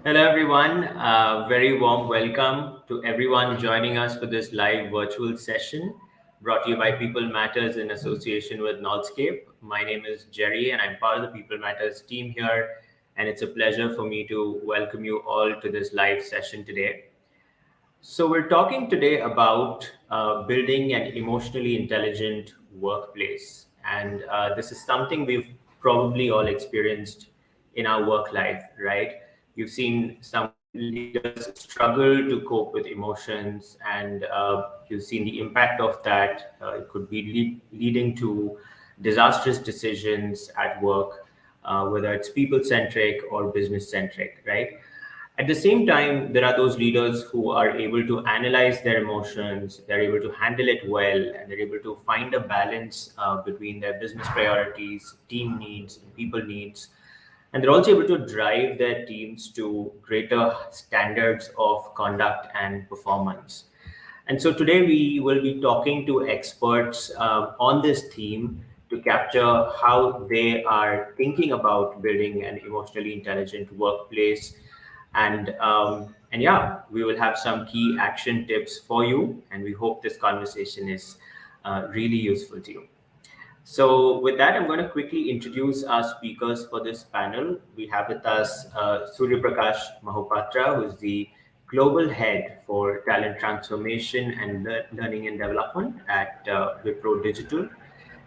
Hello, everyone. Very warm welcome to everyone joining us for this live virtual session brought to you by People Matters in association with KNOLSKAPE. My name is Jerry, and I'm part of the People Matters team here. And it's a pleasure for me to welcome you all to this live session today. So, we're talking today about building an emotionally intelligent workplace. And this is something we've probably all experienced in our work life, right? You've seen some leaders struggle to cope with emotions, and you've seen the impact of that. It could be leading to disastrous decisions at work, whether it's people centric or business centric, right? At the same time, there are those leaders who are able to analyze their emotions, they're able to handle it well, and they're able to find a balance between their business priorities, team needs, and people needs. And they're also able to drive their teams to greater standards of conduct and performance. And so today we will be talking to experts on this theme to capture how they are thinking about building an emotionally intelligent workplace. And yeah, we will have some key action tips for you, and we hope this conversation is really useful to you. So, with that, I'm going to quickly introduce our speakers for this panel. We have with us Surya Prakash Mahopatra, who is the Global Head for Talent Transformation and Learning and Development at Wipro Digital.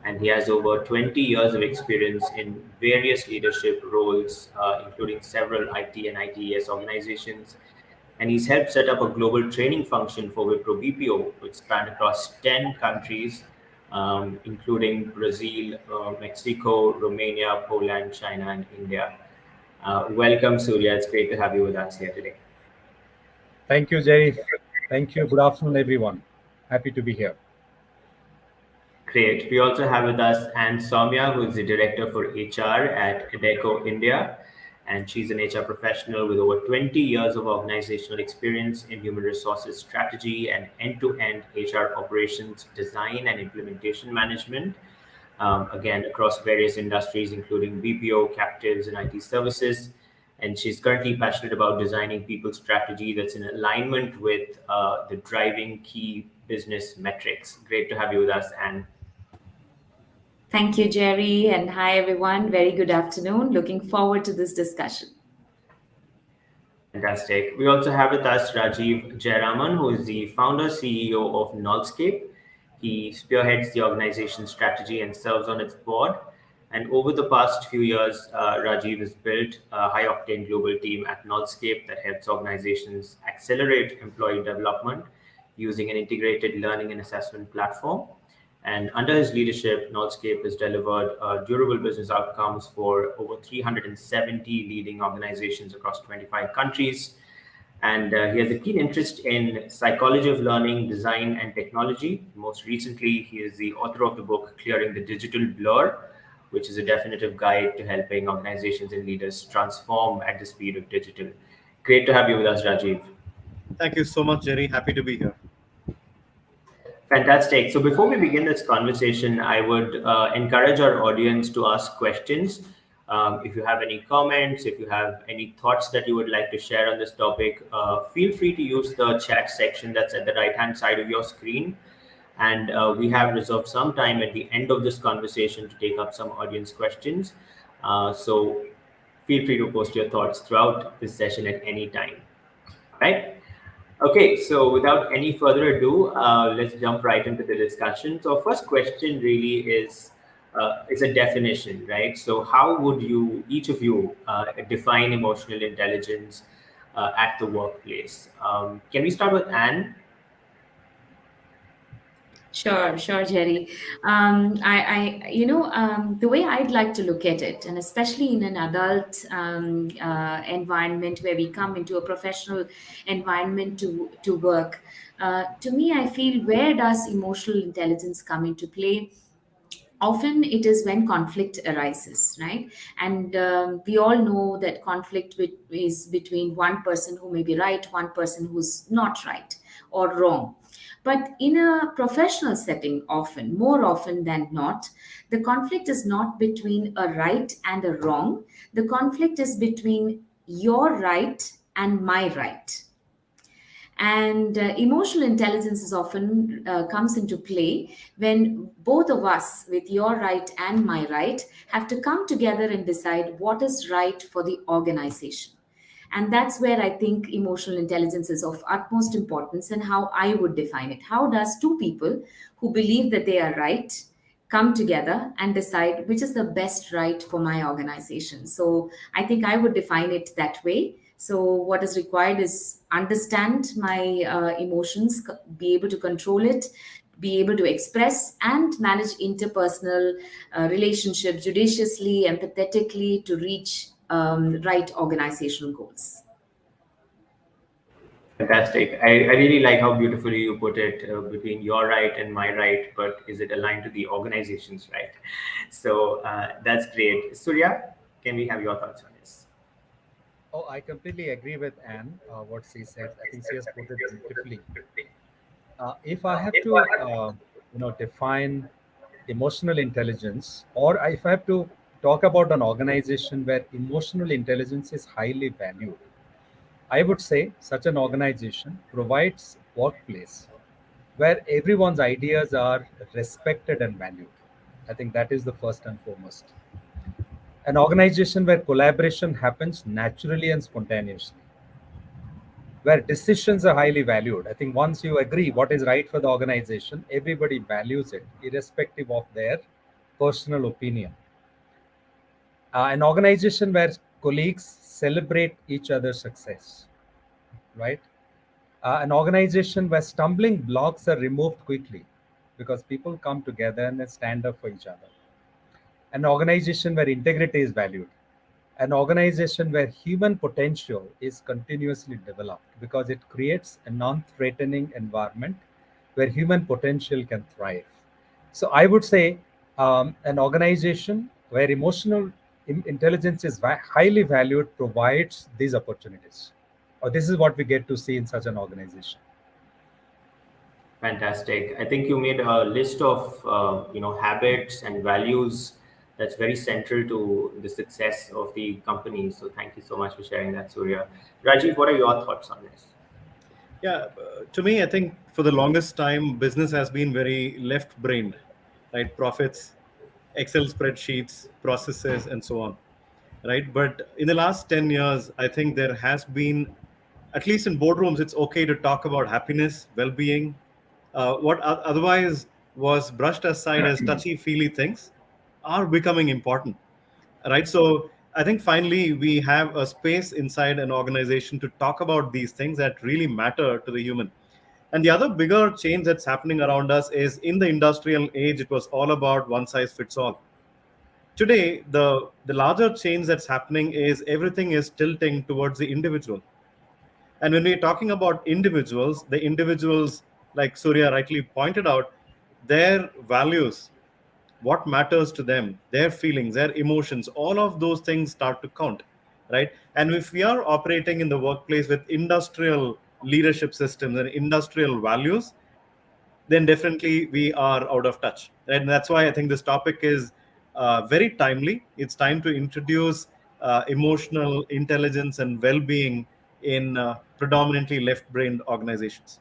And he has over 20 years of experience in various leadership roles, including several IT and ITES organizations. And he's helped set up a global training function for Wipro BPO, which spanned across 10 countries, including Brazil, Mexico, Romania, Poland, China, and India. Welcome, Surya. It's great to have you with us here today. Thank you, Jerry. Thank you. Good afternoon, everyone. Happy to be here. Great. We also have with us Anne Soumya, who is the Director for HR at Adecco India. And she's an HR professional with over 20 years of organizational experience in human resources strategy and end to end HR operations design and implementation management. Again, across various industries, including BPO, captives, and IT services. And she's currently passionate about designing people strategy that's in alignment with the driving key business metrics. Great to have you with us, Anne. Thank you, Jerry, and hi, everyone. Very good afternoon. Looking forward to this discussion. Fantastic. We also have with us Rajiv Jayaraman, who is the founder CEO of KNOLSKAPE. He spearheads the organization's strategy and serves on its board. And over the past few years, Rajiv has built a high octane global team at KNOLSKAPE that helps organizations accelerate employee development using an integrated learning and assessment platform. And under his leadership, KNOLSKAPE has delivered durable business outcomes for over 370 leading organizations across 25 countries. And he has a keen interest in psychology of learning, design, and technology. Most recently, he is the author of the book Clearing the Digital Blur, which is a definitive guide to helping organizations and leaders transform at the speed of digital. Great to have you with us, Rajiv. Thank you so much, Jerry. Happy to be here. Fantastic. So before we begin this conversation, I would encourage our audience to ask questions. If you have any comments, if you have any thoughts that you would like to share on this topic, feel free to use the chat section that's at the right-hand side of your screen. And we have reserved some time at the end of this conversation to take up some audience questions. So feel free to post your thoughts throughout this session at any time. Right? Okay, so without any further ado, let's jump right into the discussion. So, first question really is a definition, right? So, how would you, each of you, define emotional intelligence at the workplace? Can we start with Anne? Sure, Jerry. The way I'd like to look at it, and especially in an adult environment where we come into a professional environment to work, to me, I feel where does emotional intelligence come into play? Often it is when conflict arises, right? And we all know that conflict is between one person who may be right, one person who's not right or wrong. But in a professional setting, often, more often than not, the conflict is not between a right and a wrong. The conflict is between your right and my right. And emotional intelligence is often comes into play when both of us, with your right and my right, have to come together and decide what is right for the organization. And that's where I think emotional intelligence is of utmost importance, and how I would define it. How does two people who believe that they are right come together and decide which is the best right for my organization? So I think I would define it that way. So what is required is understand my emotions, be able to control it, be able to express and manage interpersonal relationships judiciously, empathetically, to reach right organizational goals. Fantastic. I really like how beautifully you put it, between your right and my right, but is it aligned to the organization's right? So that's great. Surya, can we have your thoughts on this? Oh, I completely agree with Anne, what she said. I think she has put it beautifully. If I have to, define emotional intelligence, or if I have to talk about an organization where emotional intelligence is highly valued, I would say such an organization provides workplace where everyone's ideas are respected and valued. I think that is the first and foremost. An organization where collaboration happens naturally and spontaneously, where decisions are highly valued. I think once you agree what is right for the organization, everybody values it, irrespective of their personal opinion. An organization where colleagues celebrate each other's success, right? An organization where stumbling blocks are removed quickly because people come together and stand up for each other. An organization where integrity is valued. An organization where human potential is continuously developed because it creates a non threatening environment where human potential can thrive. So, I would say an organization where emotional intelligence is highly valued provides these opportunities. Or this is what we get to see in such an organization. Fantastic. I think you made a list of habits and values that's very central to the success of the company. So thank you so much for sharing that, Surya. Rajiv, what are your thoughts on this? Yeah, to me, I think for the longest time, business has been very left-brained, right? Profits, Excel spreadsheets, processes, and so on, right? But in the last 10 years, I think there has been, at least in boardrooms, it's okay to talk about happiness, well-being, what otherwise was brushed aside as touchy-feely things are becoming important, right? So I think finally we have a space inside an organization to talk about these things that really matter to the human. And the other bigger change that's happening around us is in the industrial age, it was all about one size fits all. Today, the larger change that's happening is everything is tilting towards the individual. And when we're talking about individuals, the individuals, like Surya rightly pointed out, their values, what matters to them, their feelings, their emotions, all of those things start to count, right? And if we are operating in the workplace with industrial leadership systems and industrial values, then definitely we are out of touch, right? And that's why I think this topic is very timely. It's time to introduce emotional intelligence and well-being in predominantly left-brained organizations.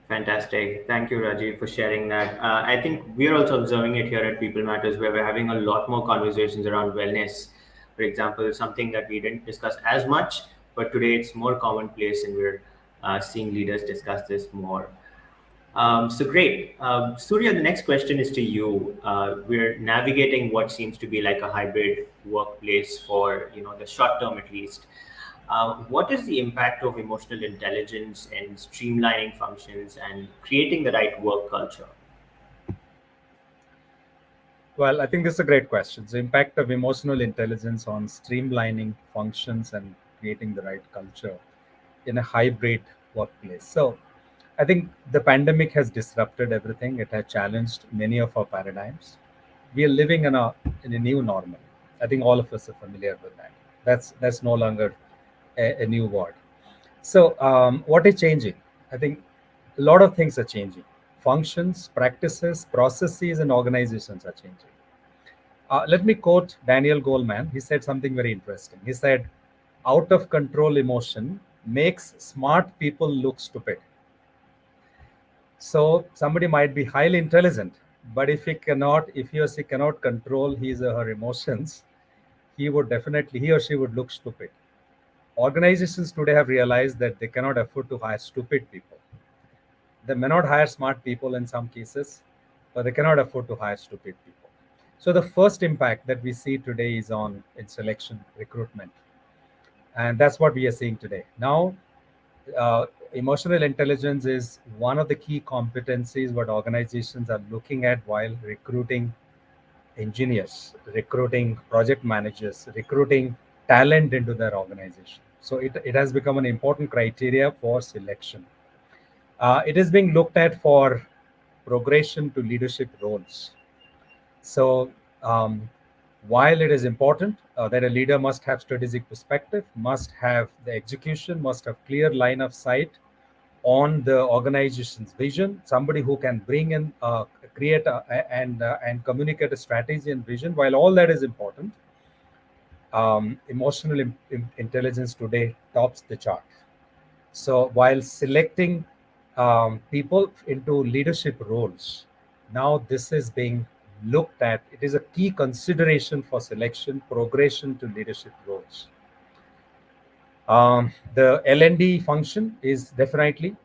Fantastic. Thank you, Rajiv, for sharing that. I think we're also observing it here at People Matters, where we're having a lot more conversations around wellness. For example, something that we didn't discuss as much, but today it's more commonplace, and we're seeing leaders discuss this more. So great. Surya, the next question is to you. We're navigating what seems to be like a hybrid workplace for the short term at least. What is the impact of emotional intelligence in streamlining functions and creating the right work culture? Well, I think this is a great question. The impact of emotional intelligence on streamlining functions and creating the right culture in a hybrid workplace. So, I think the pandemic has disrupted everything. It has challenged many of our paradigms. We are living in a new normal. I think all of us are familiar with that. That's no longer a new word. So, what is changing? I think a lot of things are changing. Functions, practices, processes, and organizations are changing. Let me quote Daniel Goleman. He said something very interesting. He said, out of control emotion makes smart people look stupid. So somebody might be highly intelligent, but if he or she cannot control his or her emotions, he or she would look stupid. Organizations today have realized that they cannot afford to hire stupid people. They may not hire smart people in some cases, but they cannot afford to hire stupid people. So the first impact that we see today is on in selection, recruitment, and that's what we are seeing today. Now, emotional intelligence is one of the key competencies what organizations are looking at while recruiting engineers, recruiting project managers, recruiting talent into their organization. So it has become an important criteria for selection. It is being looked at for progression to leadership roles. So, while it is important that a leader must have strategic perspective, must have the execution, must have clear line of sight on the organization's vision, somebody who can bring in, create, and communicate a strategy and vision. While all that is important, emotional intelligence today tops the chart. So while selecting people into leadership roles, now this is being looked at. It is a key consideration for selection, progression to leadership roles. The L&D function is definitely,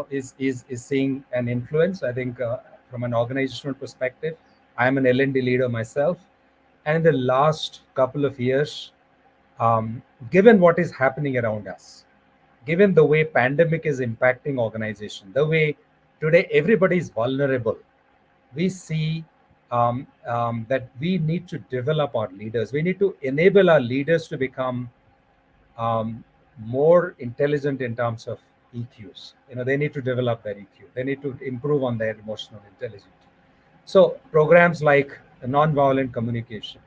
is seeing an influence. I think from an organizational perspective, I'm an L&D leader myself, and in the last couple of years, given what is happening around us, given the way pandemic is impacting organization, the way today everybody is vulnerable, we see that we need to develop our leaders. We need to enable our leaders to become um, more intelligent in terms of EQs. They need to develop their EQ. They need to improve on their emotional intelligence. So programs like nonviolent communication,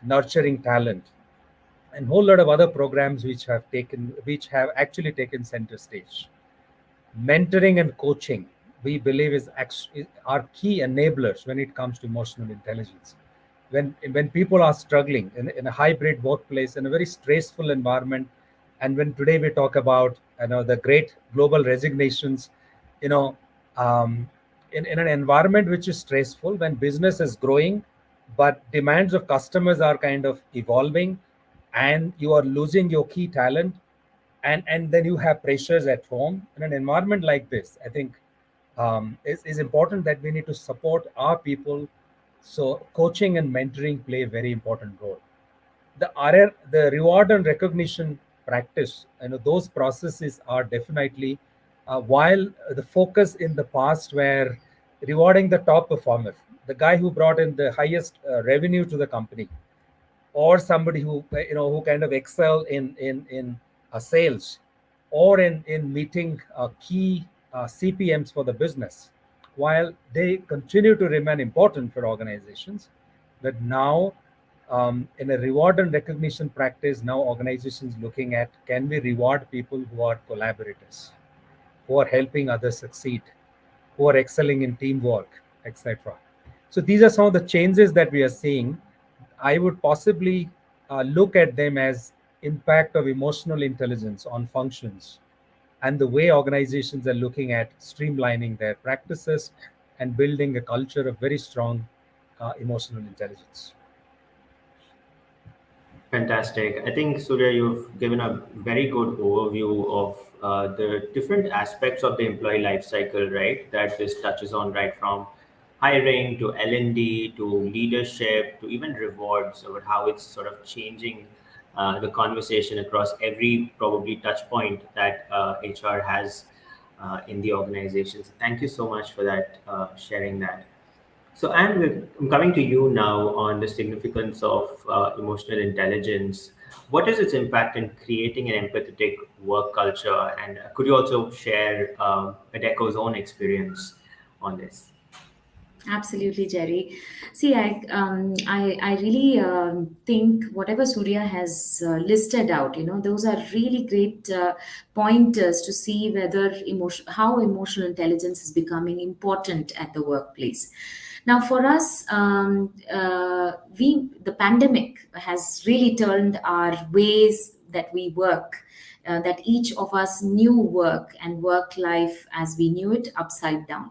nurturing talent, and whole lot of other programs which have actually taken center stage. Mentoring and coaching, we believe, are key enablers when it comes to emotional intelligence. When people are struggling in a hybrid workplace, in a very stressful environment, and when today we talk about the great global resignations, you know um, in an environment which is stressful, when business is growing but demands of customers are kind of evolving, and you are losing your key talent, and then you have pressures at home in an environment like this, I think is important that we need to support our people. So coaching and mentoring play a very important role. The reward and recognition practice, those processes are definitely, while the focus in the past were rewarding the top performer, the guy who brought in the highest revenue to the company, or somebody who kind of excel in sales, or in meeting key CPMs for the business. While they continue to remain important for organizations, but now, in a reward and recognition practice, now organizations looking at, can we reward people who are collaborators, who are helping others succeed, who are excelling in teamwork, etc. So these are some of the changes that we are seeing. I would possibly look at them as impact of emotional intelligence on functions, and the way organizations are looking at streamlining their practices and building a culture of very strong emotional intelligence. Fantastic. I think, Surya, you've given a very good overview of the different aspects of the employee life cycle, right? That this touches on, right from hiring to L&D to leadership to even rewards, about how it's sort of changing the conversation across every probably touch point that HR has in the organization. So thank you so much for that, sharing that. So, I'm coming to you now on the significance of emotional intelligence. What is its impact in creating an empathetic work culture? And could you also share Adeco's own experience on this? Absolutely, Jerry. See, I really think whatever Surya has listed out, those are really great pointers to see whether how emotional intelligence is becoming important at the workplace. Now, for us, the pandemic has really turned our ways that we work, that each of us knew work and work life as we knew it upside down.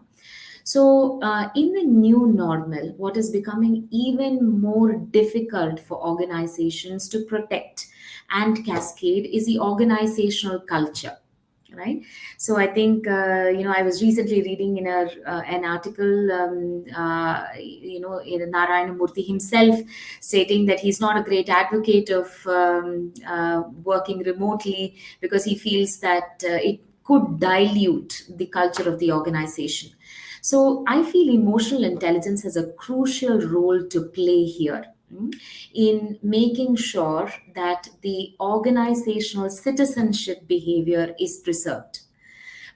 So, in the new normal, what is becoming even more difficult for organizations to protect and cascade is the organizational culture, right? So I think, I was recently reading in an article, in Narayana Murthy himself stating that he's not a great advocate of working remotely because he feels that it could dilute the culture of the organization. So I feel emotional intelligence has a crucial role to play here, in making sure that the organizational citizenship behavior is preserved.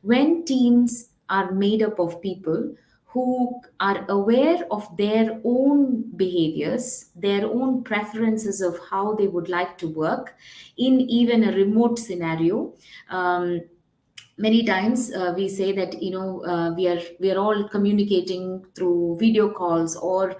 When teams are made up of people who are aware of their own behaviors, their own preferences of how they would like to work in even a remote scenario, many times we say that we are all communicating through video calls or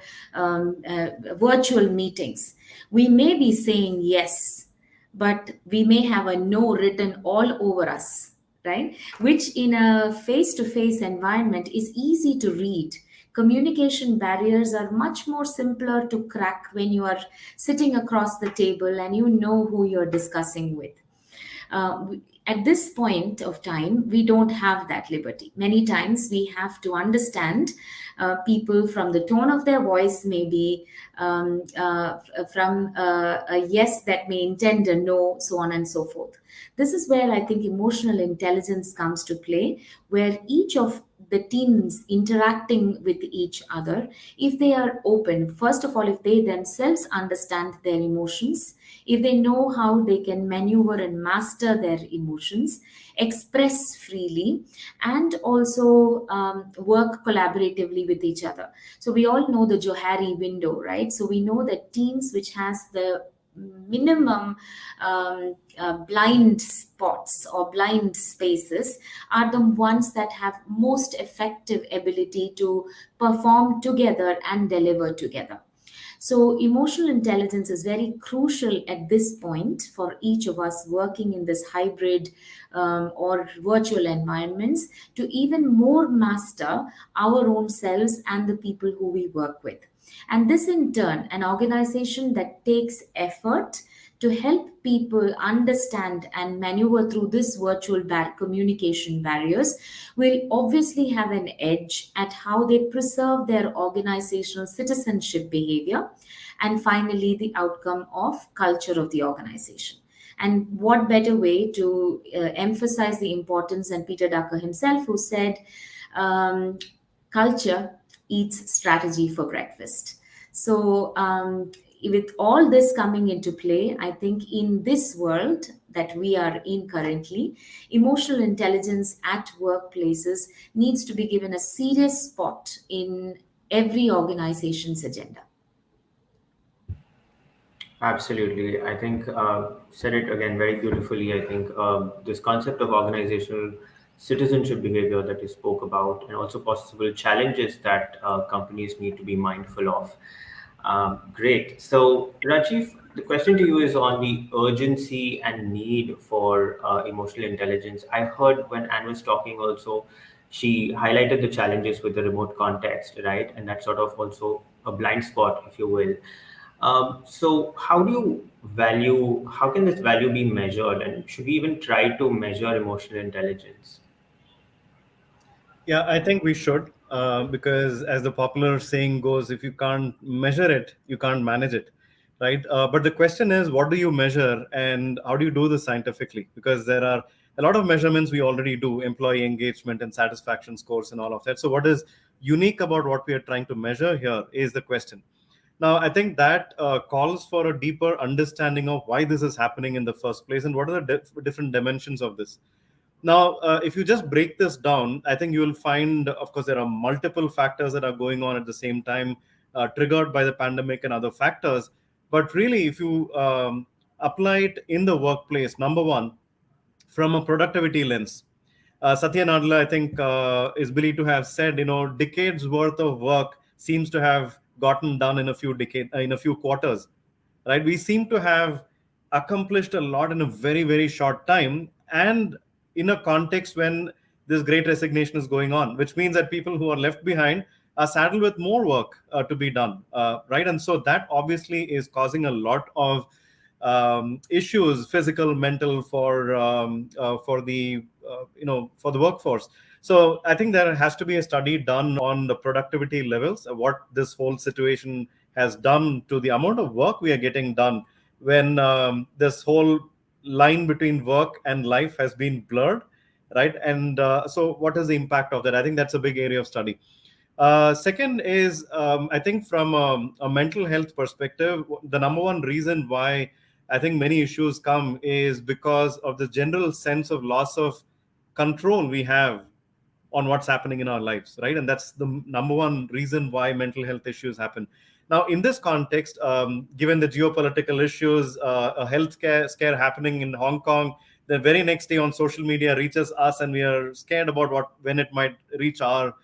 virtual meetings. We may be saying yes, but we may have a no written all over us, right? Which in a face to face environment is easy to read. Communication barriers are much more simpler to crack when you are sitting across the table and you know who you're discussing with. At this point of time, we don't have that liberty. Many times we have to understand people from the tone of their voice, maybe from a yes that may intend a no, so on and so forth. This is where I think emotional intelligence comes to play, where each of the teams interacting with each other, if they are open, first of all, if they themselves understand their emotions, if they know how they can maneuver and master their emotions, express freely, and also work collaboratively with each other. So we all know the Johari window, right? So we know that teams which has the minimum blind spots or blind spaces are the ones that have most effective ability to perform together and deliver together. So, emotional intelligence is very crucial at this point for each of us working in this hybrid or virtual environments to even more master our own selves and the people who we work with. And this, in turn, an organization that takes effort to help people understand and maneuver through this virtual communication barriers will obviously have an edge at how they preserve their organizational citizenship behavior, and finally the outcome of culture of the organization. And what better way to emphasize the importance than Peter Drucker himself, who said, culture eats strategy for breakfast. So, with all this coming into play, I think in this world that we are in currently, emotional intelligence at workplaces needs to be given a serious spot in every organization's agenda. Absolutely. I think said it again very beautifully. I think this concept of organizational citizenship behavior that you spoke about, and also possible challenges that companies need to be mindful of. Great. So, Rajiv, the question to you is on the urgency and need for emotional intelligence. I heard when Anne was talking also, she highlighted the challenges with the remote context, right? And that's sort of also a blind spot, if you will. So, how can this value be measured? And should we even try to measure emotional intelligence? Yeah, I think we should, because as the popular saying goes, if you can't measure it, you can't manage it, right? But the question is, what do you measure and how do you do this scientifically? Because there are a lot of measurements we already do, employee engagement and satisfaction scores and all of that. So, what is unique about what we are trying to measure here is the question. Now, I think that calls for a deeper understanding of why this is happening in the first place and what are the different dimensions of this. Now, if you just break this down, I think you will find, of course, there are multiple factors that are going on at the same time, triggered by the pandemic and other factors. But really, if you apply it in the workplace, number one, from a productivity lens, Satya Nadella, I think, is believed to have said, decades worth of work seems to have gotten done in a few quarters, right? We seem to have accomplished a lot in a very, very short time, and in a context when this great resignation is going on, which means that people who are left behind are saddled with more work to be done, right? And so that obviously is causing a lot of issues, physical, mental, for the for the workforce. So I think there has to be a study done on the productivity levels, what this whole situation has done to the amount of work we are getting done when this whole line between work and life has been blurred, right? And so what is the impact of that? I think that's a big area of study. Second is, I think from a mental health perspective, the number one reason why I think many issues come is because of the general sense of loss of control we have on what's happening in our lives, right? And that's the number one reason why mental health issues happen. Now, in this context, given the geopolitical issues, a health scare happening in Hong Kong, the very next day on social media reaches us, and we are scared about when it might reach our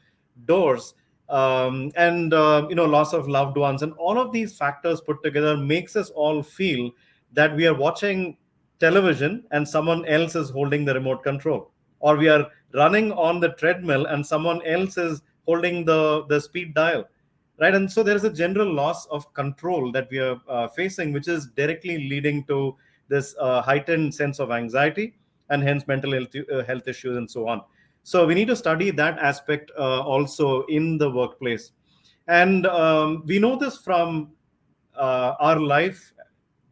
doors. And loss of loved ones, and all of these factors put together makes us all feel that we are watching television and someone else is holding the remote control, or we are running on the treadmill and someone else is holding the speed dial, right? And so there is a general loss of control that we are facing, which is directly leading to this heightened sense of anxiety, and hence mental health issues and so on. So we need to study that aspect also in the workplace. And we know this from our life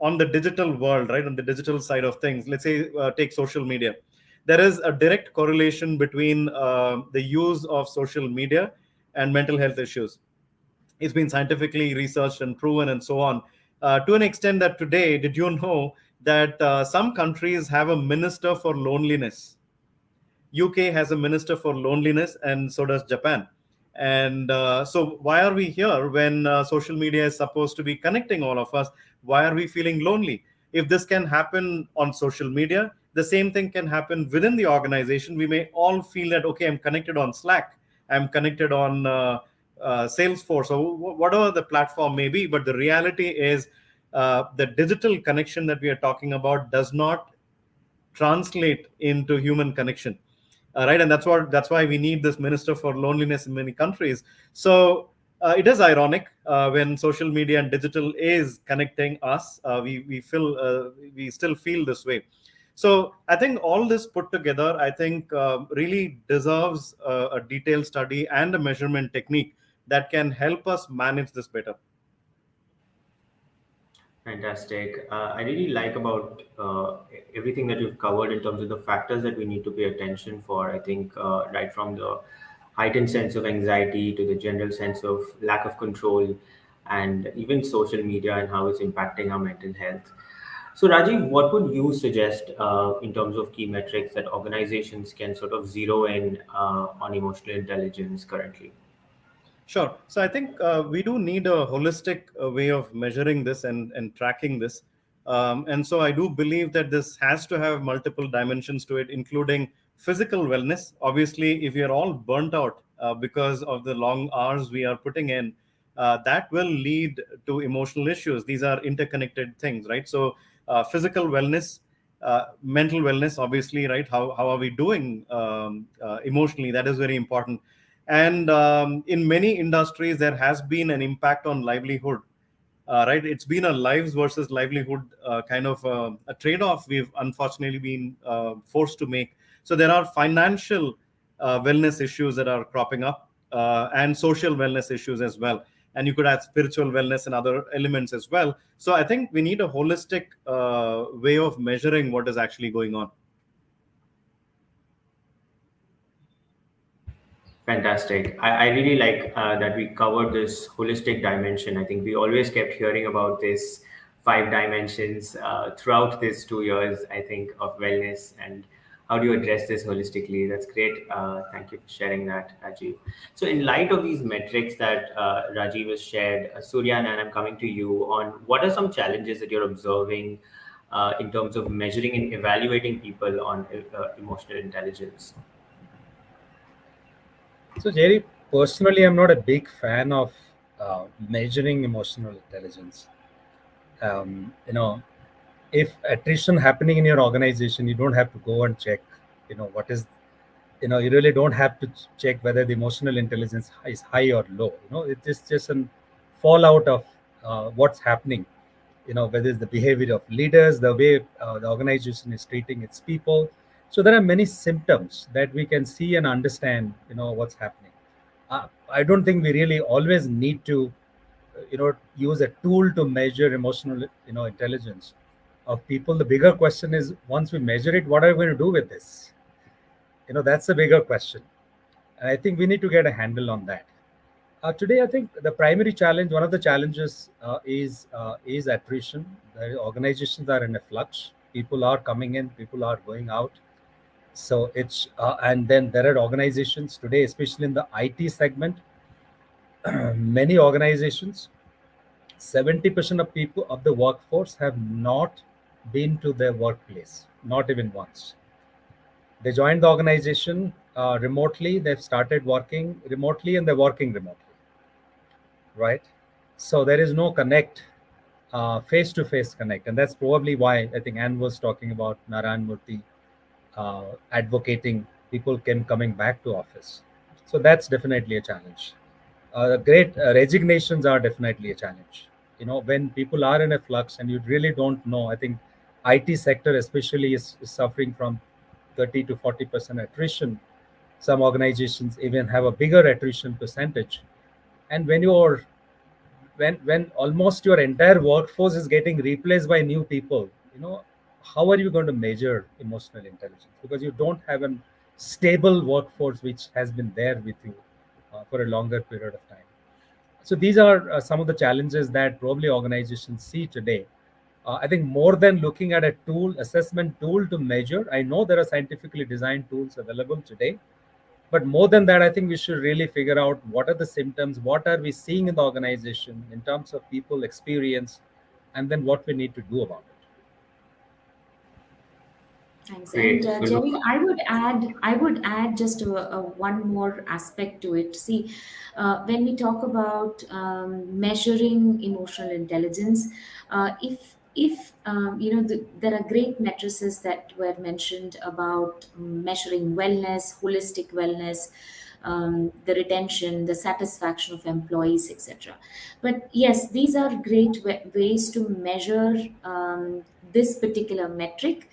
on the digital world, right? On the digital side of things, let's say take social media. There is a direct correlation between the use of social media and mental health issues. It's been scientifically researched and proven and so on, to an extent that today, did you know that some countries have a minister for loneliness? UK has a minister for loneliness, and so does Japan. And so, why are we here when social media is supposed to be connecting all of us? Why are we feeling lonely? If this can happen on social media, the same thing can happen within the organization. We may all feel that, okay, I'm connected on Slack, I'm connected on Salesforce, or whatever the platform may be. But the reality is, the digital connection that we are talking about does not translate into human connection, right? And that's why we need this minister for loneliness in many countries. So it is ironic when social media and digital is connecting us, we still feel this way. So I think all this put together, I think really deserves a detailed study and a measurement technique that can help us manage this better. Fantastic. I really like about everything that you've covered in terms of the factors that we need to pay attention for. I think right from the heightened sense of anxiety to the general sense of lack of control, and even social media and how it's impacting our mental health. So, Rajiv, what would you suggest in terms of key metrics that organizations can sort of zero in on emotional intelligence currently? Sure. So I think we do need a holistic way of measuring this and tracking this. And so I do believe that this has to have multiple dimensions to it, including physical wellness. Obviously, if we are all burnt out because of the long hours we are putting in, that will lead to emotional issues. These are interconnected things, right? So physical wellness, mental wellness, obviously, right? How are we doing emotionally? That is very important. And in many industries, there has been an impact on livelihood, right? It's been a lives versus livelihood kind of a trade-off we've unfortunately been forced to make. So there are financial wellness issues that are cropping up, and social wellness issues as well. And you could add spiritual wellness and other elements as well. So I think we need a holistic way of measuring what is actually going on. Fantastic. I really like that we covered this holistic dimension. I think we always kept hearing about this five dimensions throughout these 2 years, I think, of wellness, and how do you address this holistically? That's great. Thank you for sharing that, Rajiv. So, in light of these metrics that Rajiv has shared, Suryan, and I'm coming to you on what are some challenges that you're observing in terms of measuring and evaluating people on emotional intelligence? So, Jerry, personally, I'm not a big fan of measuring emotional intelligence. You know, if attrition happening in your organization, you don't have to go and check, what is, you really don't have to check whether the emotional intelligence is high or low. It is just an fallout of what's happening, whether it's the behavior of leaders, the way the organization is treating its people. So there are many symptoms that we can see and understand, what's happening. I don't think we really always need to, use a tool to measure emotional, intelligence of people. The bigger question is, once we measure it, what are we going to do with this? That's the bigger question. And I think we need to get a handle on that. Today, I think the primary challenge, one of the challenges, is attrition. The organizations are in a flux. People are coming in, people are going out. So it's and then there are organizations today, especially in the IT segment. Many organizations, 70% of people of the workforce have not been to their workplace, not even once. They joined the organization remotely. They've started working remotely, and they're working remotely, right? So there is no connect, face-to-face connect, and that's probably why I think Anne was talking about Narayan Murthy advocating people can coming back to office. So that's definitely a challenge. Great resignations are definitely a challenge. When people are in a flux and you really don't know, I think IT sector especially is suffering from 30 to 40% attrition. Some organizations even have a bigger attrition percentage. And when almost your entire workforce is getting replaced by new people, how are you going to measure emotional intelligence? Because you don't have a stable workforce which has been there with you for a longer period of time. So these are some of the challenges that probably organizations see today. I think more than looking at a tool, assessment tool to measure, I know there are scientifically designed tools available today, but more than that, I think we should really figure out what are the symptoms, what are we seeing in the organization in terms of people experience, and then what we need to do about it. Thanks. And Great. So Jerry, look, I would add just one more aspect to it. See, when we talk about measuring emotional intelligence, if there are great matrices that were mentioned about measuring wellness, holistic wellness, the retention, the satisfaction of employees, etc. But yes, these are great ways to measure this particular metric.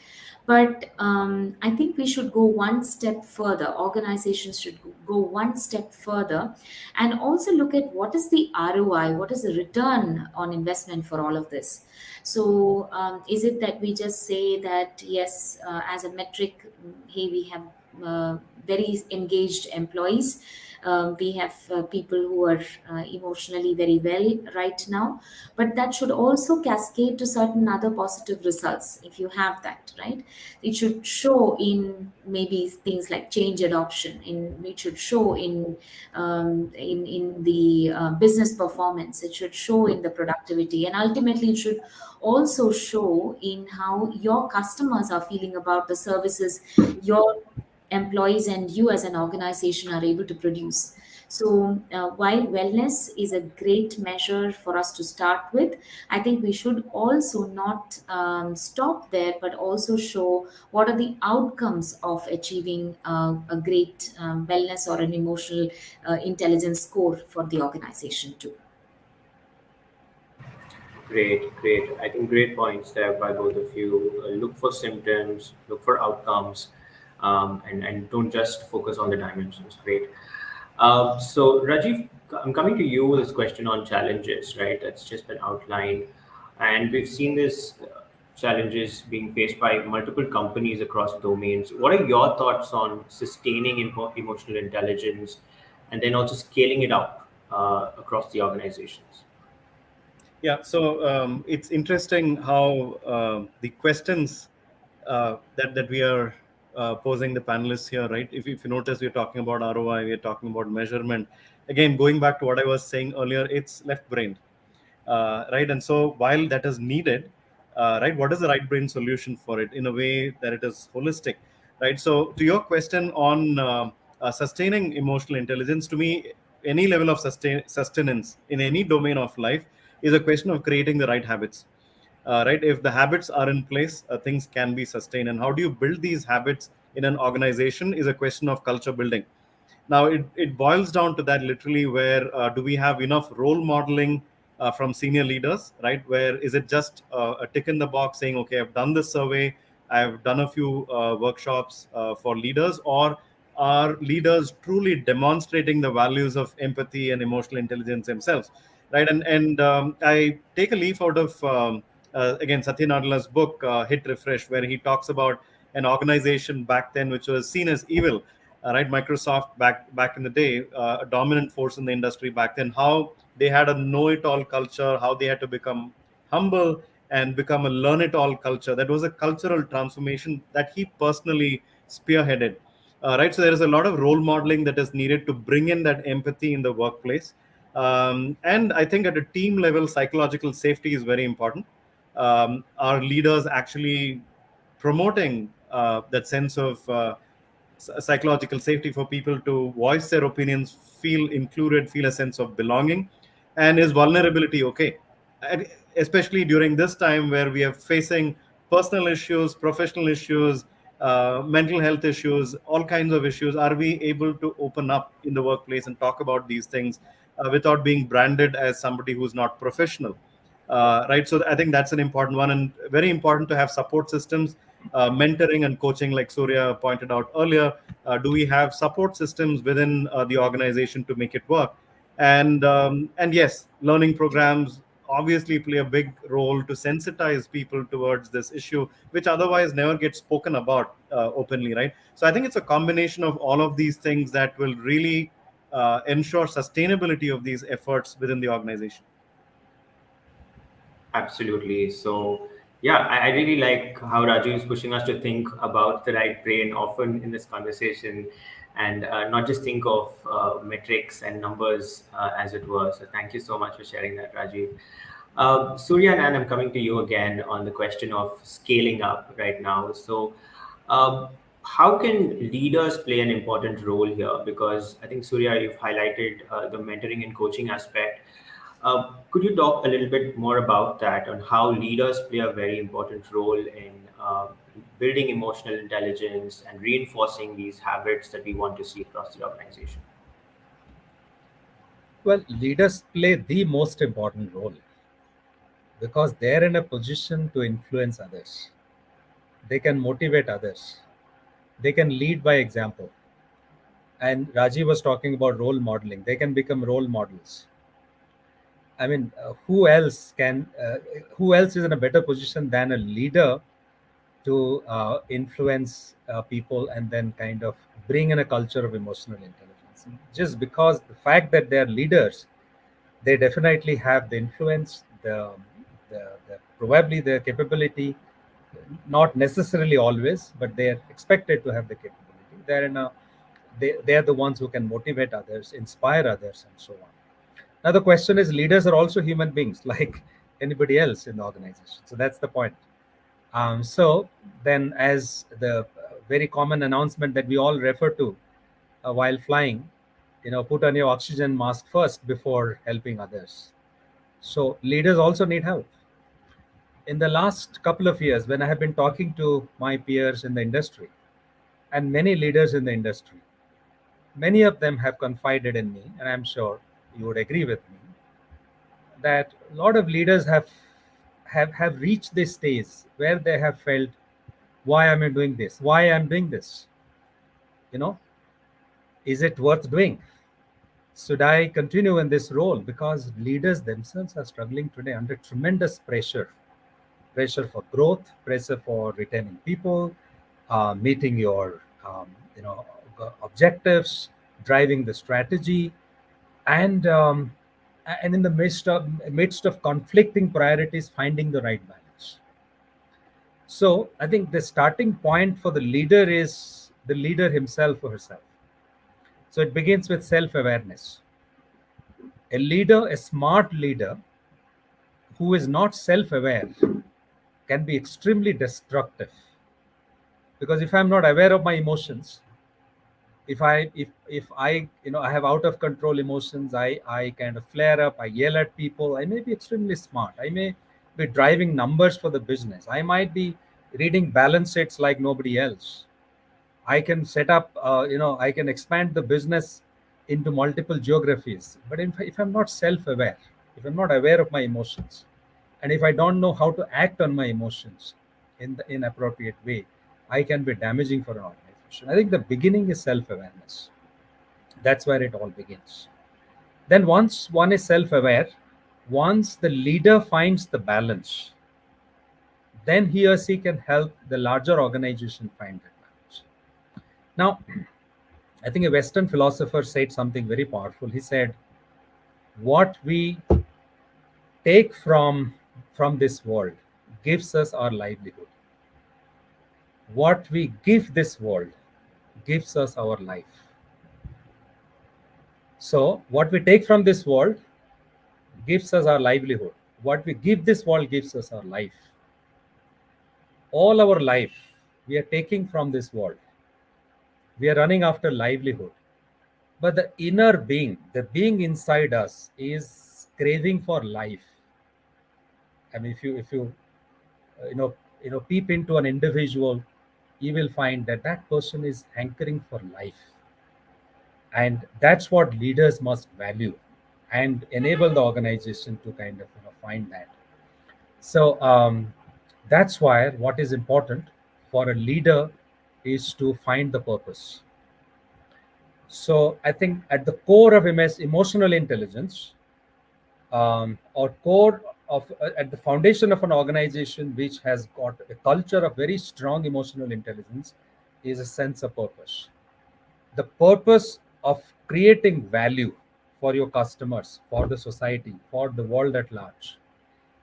But I think we should go one step further. Organizations should go one step further and also look at what is the ROI, what is the return on investment for all of this. So, is it that we just say that, yes, as a metric, hey, we have very engaged employees? We have people who are emotionally very well right now, but that should also cascade to certain other positive results. If you have that, right, it should show in maybe things like change adoption. It should show in the business performance. It should show in the productivity, and ultimately, it should also show in how your customers are feeling about the services your employees and you as an organization are able to produce. So, while wellness is a great measure for us to start with, I think we should also not stop there, but also show what are the outcomes of achieving a great wellness or an emotional intelligence score for the organization too. great, great. I think great points there by both of you. Look for symptoms, look for outcomes, and don't just focus on the dimensions. Great. So, Rajiv, I'm coming to you with this question on challenges, right? That's just been outlined. And we've seen this challenges being faced by multiple companies across domains. What are your thoughts on sustaining emotional intelligence and then also scaling it up across the organizations? Yeah, so it's interesting how the questions that we are posing the panelists here, right? If you notice, we're talking about ROI, we're talking about measurement. Again, going back to what I was saying earlier, it's left-brained, right? And so while that is needed, right, what is the right brain solution for it in a way that it is holistic, right? So to your question on sustaining emotional intelligence, to me, any level of sustenance in any domain of life is a question of creating the right habits, right? If the habits are in place, things can be sustained. And how do you build these habits in an organization is a question of culture building. Now, it boils down to that literally, where do we have enough role modeling from senior leaders, right? Where is it just a tick in the box saying, okay, I've done this survey, I've done a few workshops for leaders, or are leaders truly demonstrating the values of empathy and emotional intelligence themselves, right? And I take a leaf out of again Satya Nadella's book Hit Refresh, where he talks about an organization back then which was seen as evil, right? Microsoft back in the day, a dominant force in the industry back then. How they had a know-it-all culture, how they had to become humble and become a learn-it-all culture. That was a cultural transformation that he personally spearheaded. Right, so there is a lot of role modeling that is needed to bring in that empathy in the workplace, and I think at a team level, psychological safety is very important. Our leaders actually promoting that sense of psychological safety for people to voice their opinions, feel included, feel a sense of belonging, and is vulnerability okay? And especially during this time where we are facing personal issues, professional issues, mental health issues, all kinds of issues, are we able to open up in the workplace and talk about these things without being branded as somebody who's not professional? Right, so I think that's an important one, and very important to have support systems, mentoring and coaching, like Surya pointed out earlier. Do we have support systems within the organization to make it work? And yes, learning programs obviously play a big role to sensitize people towards this issue, which otherwise never gets spoken about openly, right? So I think it's a combination of all of these things that will really ensure sustainability of these efforts within the organization. Absolutely. So, yeah, I really like how Raju is pushing us to think about the right brain often in this conversation, and not just think of metrics and numbers, as it were. So, thank you so much for sharing that, Rajiv. Surya and Ann, I'm coming to you again on the question of scaling up right now. So, um, how can leaders play an important role here? Because I think, Surya, you've highlighted the mentoring and coaching aspect. Could you talk a little bit more about that, on how leaders play a very important role in building emotional intelligence and reinforcing these habits that we want to see across the organization? Well, leaders play the most important role because they're in a position to influence others. They can motivate others. They can lead by example. And Raji was talking about role modeling. They can become role models. I mean, who else is in a better position than a leader to influence people and then kind of bring in a culture of emotional intelligence? Just because the fact that they're leaders, they definitely have the influence, the probably the capability, not necessarily always, but they are expected to have the capability. They are the ones who can motivate others, inspire others, and so on. Now the question is, leaders are also human beings like anybody else in the organization. So that's the point. So then, as the very common announcement that we all refer to while flying, put on your oxygen mask first before helping others. So leaders also need help. In the last couple of years, when I have been talking to my peers in the industry and many leaders in the industry, many of them have confided in me, and I'm sure you would agree with me that a lot of leaders have reached this stage where they have felt, why am I doing this? Why I'm doing this? You know, is it worth doing? Should I continue in this role? Because leaders themselves are struggling today under tremendous pressure for growth, pressure for retaining people, meeting your objectives, driving the strategy, and in the midst of conflicting priorities, finding the right balance. So I think the starting point for the leader is the leader himself or herself. So it begins with self-awareness. A smart leader who is not self-aware can be extremely destructive, because if I'm not aware of my emotions, if I I have out of control emotions, I kind of flare up, I yell at people, I may be extremely smart, I may be driving numbers for the business. I might be reading balance sheets like nobody else. I can set up, I can expand the business into multiple geographies. But if I'm not self-aware, if I'm not aware of my emotions, and if I don't know how to act on my emotions in the inappropriate way, I can be damaging for an organization. I think the beginning is self-awareness. That's where it all begins. Then once one is self-aware, once the leader finds the balance, then he or she can help the larger organization find that balance. Now, I think a Western philosopher said something very powerful. He said, "What we take from this world gives us our livelihood. What we give this world gives us our life." So, what we take from this world gives us our livelihood. What we give this world gives us our life. All our life we are taking from this world. We are running after livelihood. But the inner being, the being inside us, is craving for life. I mean, if you peep into an individual, you will find that that person is hankering for life, and that's what leaders must value and enable the organization to kind of find that. So that's why what is important for a leader is to find the purpose. So I think at the core of emotional intelligence, or core of at the foundation of an organization which has got a culture of very strong emotional intelligence, is a sense of purpose. The purpose of creating value for your customers, for the society, for the world at large.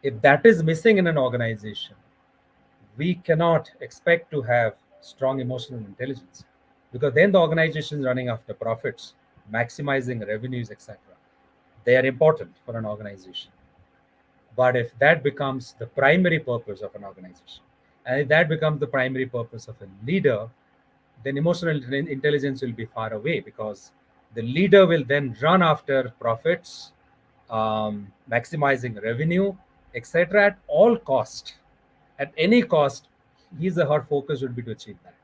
If that is missing in an organization, we cannot expect to have strong emotional intelligence, because then the organization is running after profits, maximizing revenues, etc. They are important for an organization. But if that becomes the primary purpose of an organization, and if that becomes the primary purpose of a leader, then emotional intelligence will be far away, because the leader will then run after profits, maximizing revenue, etc., at all cost. At any cost, his or her focus would be to achieve that.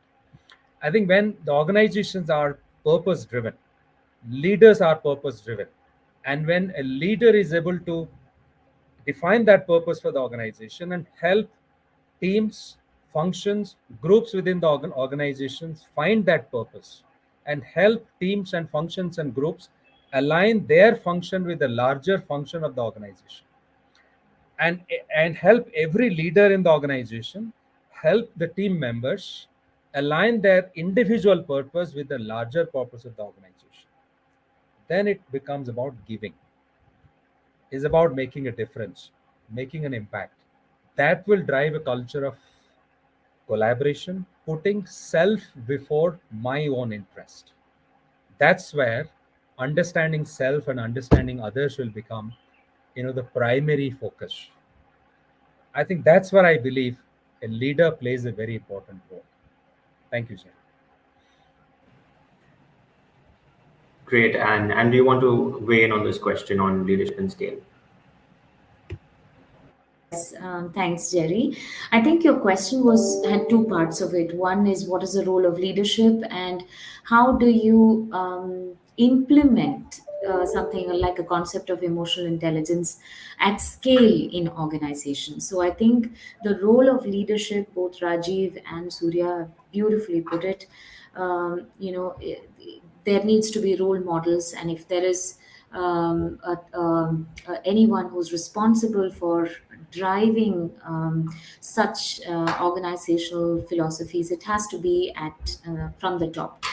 I think when the organizations are purpose driven, leaders are purpose driven, and when a leader is able to define that purpose for the organization and help teams, functions, groups within the organizations find that purpose, and help teams and functions and groups align their function with the larger function of the organization, and help every leader in the organization help the team members align their individual purpose with the larger purpose of the organization, then it becomes about giving, is about making a difference, making an impact. That will drive a culture of collaboration, putting self before my own interest. That's where understanding self and understanding others will become, the primary focus. I think that's where I believe a leader plays a very important role. Thank you, sir. Great. And do you want to weigh in on this question on leadership and scale? Yes, thanks, Jerry. I think your question had two parts of it. One is, what is the role of leadership, and how do you implement something like a concept of emotional intelligence at scale in organizations? So I think the role of leadership, both Rajiv and Surya beautifully put it. There needs to be role models, and if there is anyone who's responsible for driving such organizational philosophies, it has to be at from the top.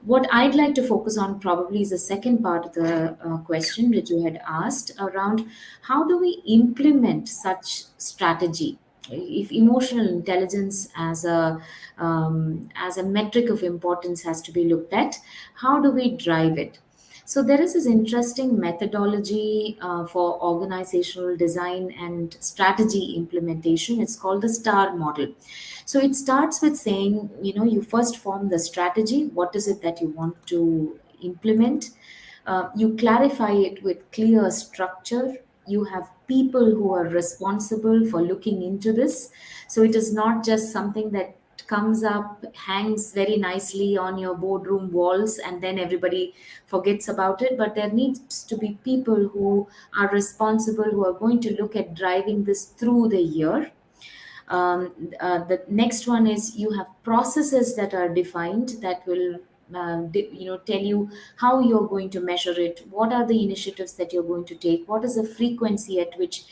What I'd like to focus on probably is the second part of the question which you had asked around how do we implement such strategy. If emotional intelligence as a metric of importance has to be looked at, how do we drive it? So there is this interesting methodology for organizational design and strategy implementation. It's called the STAR model. So it starts with saying, you first form the strategy. What is it that you want to implement? You clarify it with clear structure. you have people who are responsible for looking into this. So it is not just something that comes up, hangs very nicely on your boardroom walls, and then everybody forgets about it. But there needs to be people who are responsible, who are going to look at driving this through the year. The next one is you have processes that are defined that will tell you how you're going to measure it, what are the initiatives that you're going to take, what is the frequency at which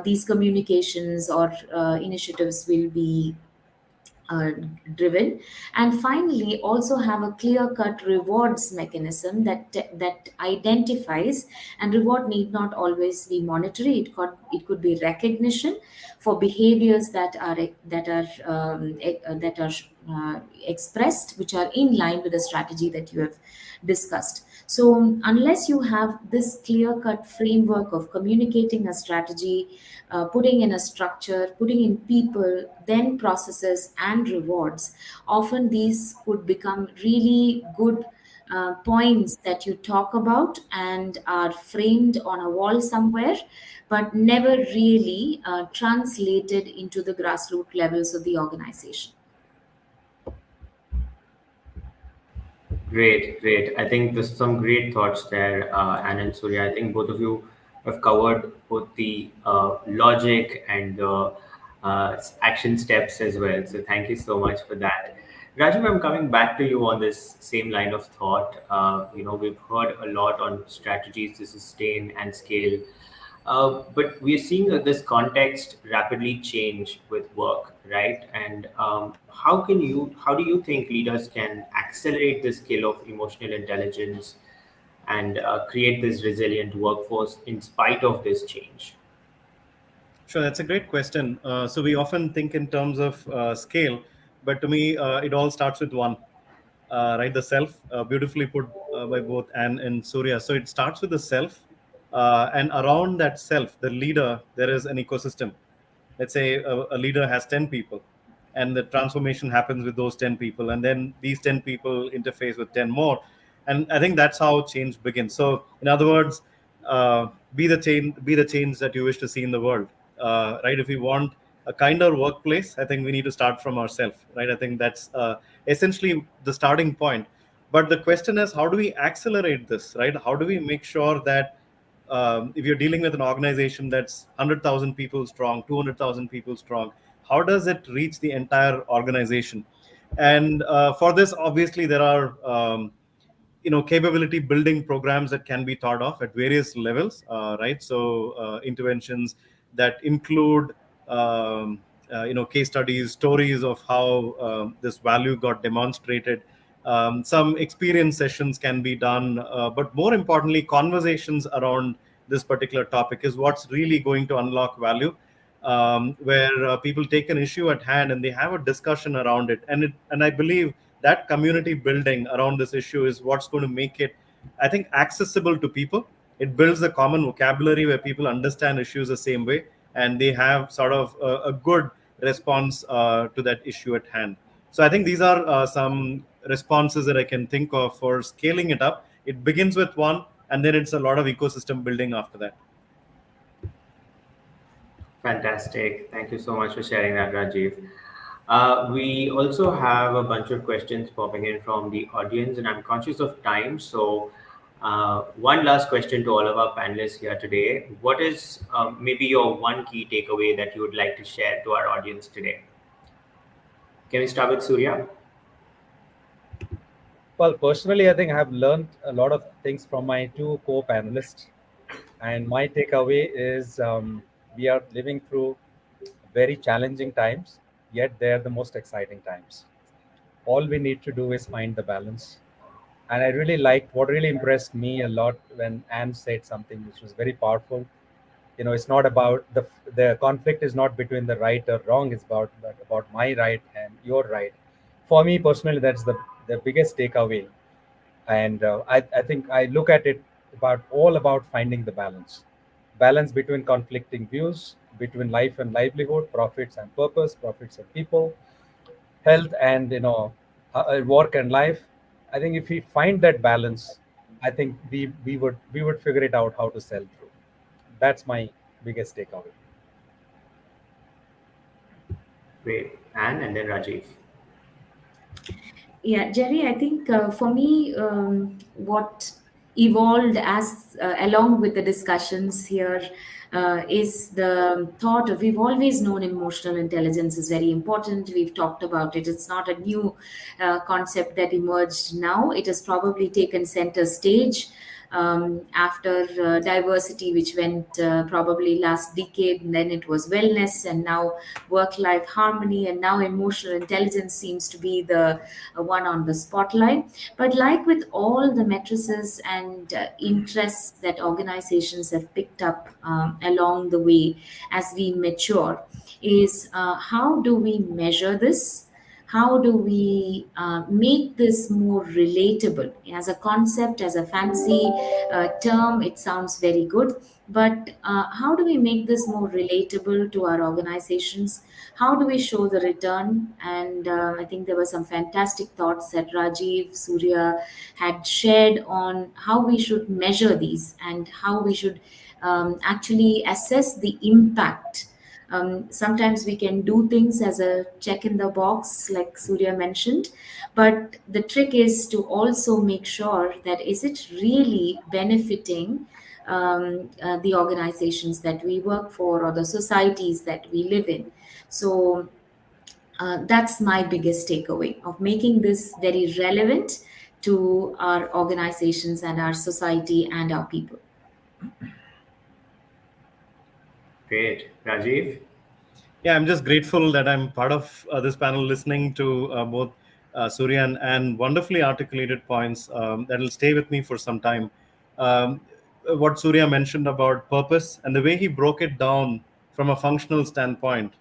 these communications or initiatives will be uh, driven. And finally, also have a clear cut rewards mechanism that identifies, and reward need not always be monetary. It could be recognition for behaviors that are expressed, which are in line with the strategy that you have discussed. So unless you have this clear cut framework of communicating a strategy, putting in a structure, putting in people, then processes and rewards, often these could become really good points that you talk about and are framed on a wall somewhere, but never really translated into the grassroots levels of the organization. Great, great. I think there's some great thoughts there, Anand and Surya. I think both of you have covered both the logic and the action steps as well. So thank you so much for that. Rajiv, I'm coming back to you on this same line of thought. We've heard a lot on strategies to sustain and scale, but we're seeing this context rapidly change with work, right? And how do you think leaders can accelerate the scale of emotional intelligence and create this resilient workforce in spite of this change? Sure, that's a great question. So we often think in terms of scale, but to me, it all starts with one, right? The self, beautifully put by both Anne and Surya. So it starts with the self, and around that self, the leader, there is an ecosystem. Let's say a leader has 10 people, and the transformation happens with those 10 people, and then these 10 people interface with 10 more. And I think that's how change begins. So, in other words, be the change that you wish to see in the world, right? If we want a kinder workplace, I think we need to start from ourselves, right? I think that's essentially the starting point. But the question is, how do we accelerate this, right? How do we make sure that if you're dealing with an organization that's 100,000 people strong, 200,000 people strong, how does it reach the entire organization? And for this, obviously, there are capability building programs that can be thought of at various levels, right? So interventions that include case studies, stories of how this value got demonstrated. Some experience sessions can be done, but more importantly, conversations around this particular topic is what's really going to unlock value, where people take an issue at hand and they have a discussion around it. And I believe that community building around this issue is what's going to make it, I think, accessible to people. It builds a common vocabulary where people understand issues the same way, and they have sort of a good response to that issue at hand. So I think these are some responses that I can think of for scaling it up. It begins with one, and then it's a lot of ecosystem building after that. Fantastic. Thank you so much for sharing that, Rajiv. We also have a bunch of questions popping in from the audience, and I'm conscious of time. So, one last question to all of our panelists here today. What is maybe your one key takeaway that you would like to share to our audience today? Can we start with Surya? Well, personally, I think I have learned a lot of things from my two co-panelists. And my takeaway is we are living through very challenging times, yet they're the most exciting times. All we need to do is find the balance. And I really liked what really impressed me a lot when Anne said something which was very powerful. It's not about the conflict is not between the right or wrong. It's about my right and your right. For me personally, that's the biggest takeaway. And I think I look at it about finding the balance between conflicting views, between life and livelihood, profits and purpose, profits and people, health and work and life. I think if we find that balance, I think we would figure it out how to sell through. That's my biggest takeaway. Great. Anne and then Rajiv. Yeah, Jerry, I think for me, what evolved as along with the discussions here is the thought of we've always known emotional intelligence is very important. We've talked about it. It's not a new concept that emerged now. It has probably taken center stage after diversity, which went probably last decade, and then it was wellness, and now work life harmony, and now emotional intelligence seems to be the one on the spotlight. But like with all the matrices and interests that organizations have picked up along the way as we mature, is how do we measure this? How do we make this more relatable as a concept, as a fancy term? It sounds very good, but how do we make this more relatable to our organizations? How do we show the return? And I think there were some fantastic thoughts that Rajiv, Surya had shared on how we should measure these and how we should actually assess the impact. Sometimes we can do things as a check in the box, like Surya mentioned, but the trick is to also make sure that is it really benefiting the organizations that we work for or the societies that we live in. So that's my biggest takeaway of making this very relevant to our organizations and our society and our people. Great. Rajiv? Yeah, I'm just grateful that I'm part of this panel, listening to both Surya and wonderfully articulated points that will stay with me for some time. Um, what Surya mentioned about purpose and the way he broke it down from a functional standpoint,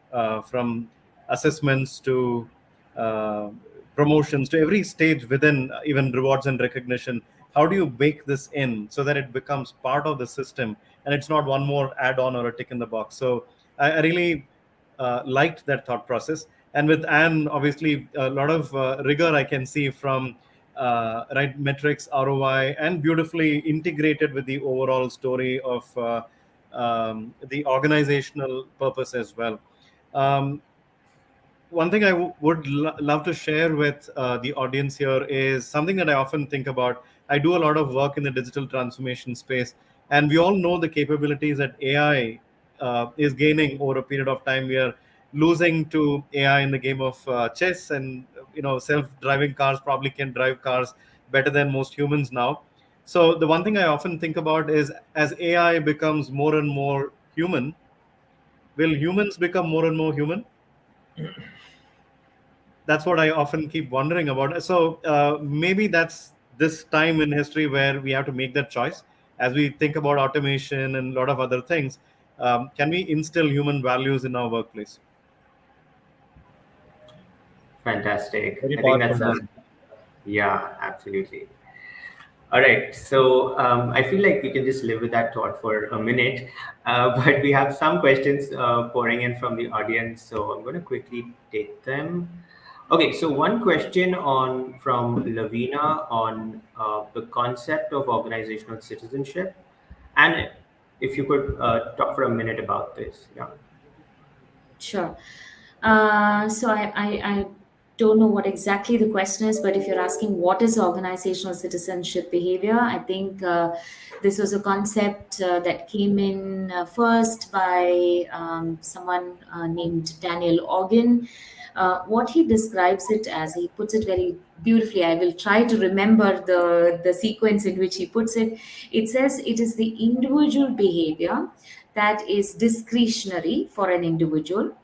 from assessments to uh, promotions to every stage within even rewards and recognition. How do you bake this in so that it becomes part of the system and it's not one more add-on or a tick in the box? So I really liked that thought process. And with Anne, obviously, a lot of rigor I can see from right metrics, ROI, and beautifully integrated with the overall story of the organizational purpose as well. Um, One thing I would love to share with the audience here is something that I often think about. I do a lot of work in the digital transformation space, and we all know the capabilities that AI is gaining over a period of time. We are losing to AI in the game of chess, and self-driving cars probably can drive cars better than most humans now. So the one thing I often think about is, as AI becomes more and more human, will humans become more and more human? That's what I often keep wondering about. So maybe that's this time in history where we have to make that choice as we think about automation and a lot of other things. Can we instill human values in our workplace? Fantastic. Very I think powerful that's a, message. yeah, absolutely. All right. So I feel like we can just live with that thought for a minute, but we have some questions pouring in from the audience. So I'm going to quickly take them. Okay. So one question on from Lavina on the concept of organizational citizenship, and if you could talk for a minute about this. Yeah. Sure. So I don't know what exactly the question is, but if you're asking what is organizational citizenship behavior, I think this was a concept that came in first by someone named Daniel Organ. What he describes it as, he puts it very beautifully. I will try to remember the sequence in which he puts it. It says it is the individual behavior that is discretionary for an individual.